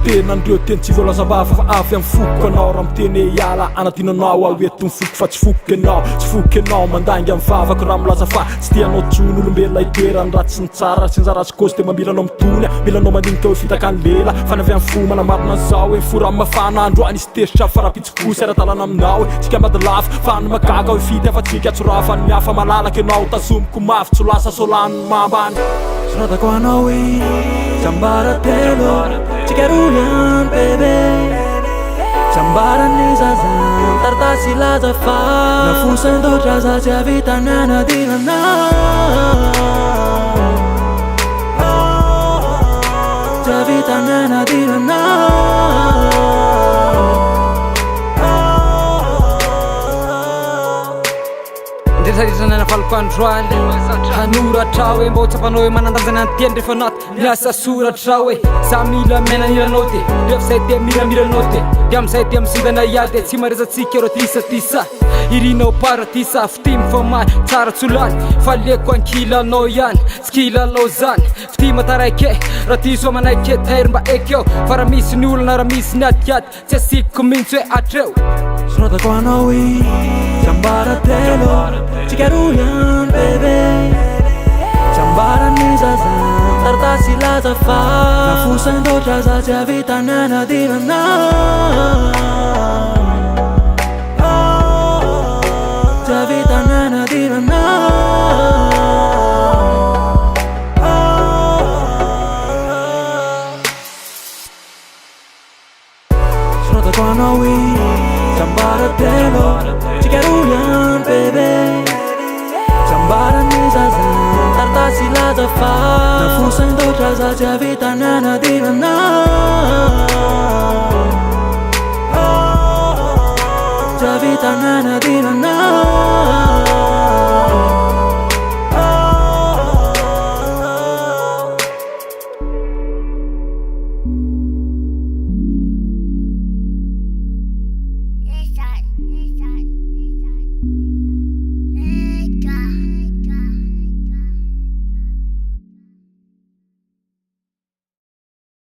tenandreo teny tsy voalazavava fa avy amin'ny foko anao raha miteny hiala anatinanao aoetiny foko fa tsy foky anao tsy foky anao mandangy amin'ny vavako raha milaza fa tsy tianao tsony olombelona itoerany ratsy ny tsara tsy nzara tsy kosy dia mamilanao mitony milanao mandinika hoe fitaka ny lela fa navy amin'ny fo manamarina zao hoe fora amin'ny mafana andro any isy tesitra farapitsykosy ara-dalana aminao hoe tsika madalafo fa ny magaga hoe fity afa-tsika tsorafa ny mihafa malalaka ianao tasomiko mafy tsy ho lasa solany mambany soratako anao hoe Sambaratelo Chikarulian bebe Sambarani zazan Tartasi lazafa Nafusando traza Javita nana dilana Javita nana dilana Nana falko androany hanoratra hoe mba tsapano hoe manandazana anteny rehefa nato miasa soratra hoe za mila menaniranao te rehefa zay dia miramiranao te dia amizay dia misindana iady tsy maresatsika ero tisatisa irinao paratisa fity mifamahy tsara tsolany fa leko ankilanao ihany tsy kilalao zany fity mataraike raha tiso manaiky tairy mba ekeo fa raha misy ny olona raha misy ny adiady tsy asiko mintsy hoe atreo soratako anao hoe Sambaratelo Chikarulian bebe Sambarani zazan Tartasi lazafa Nafusando traza Javita nana dilana Javita nana dilana Soratako anao hoe Sambaratelo Chikarulian bebe Sambarani zazan Tartasi lazafa Nafusando traza Javita nana dilana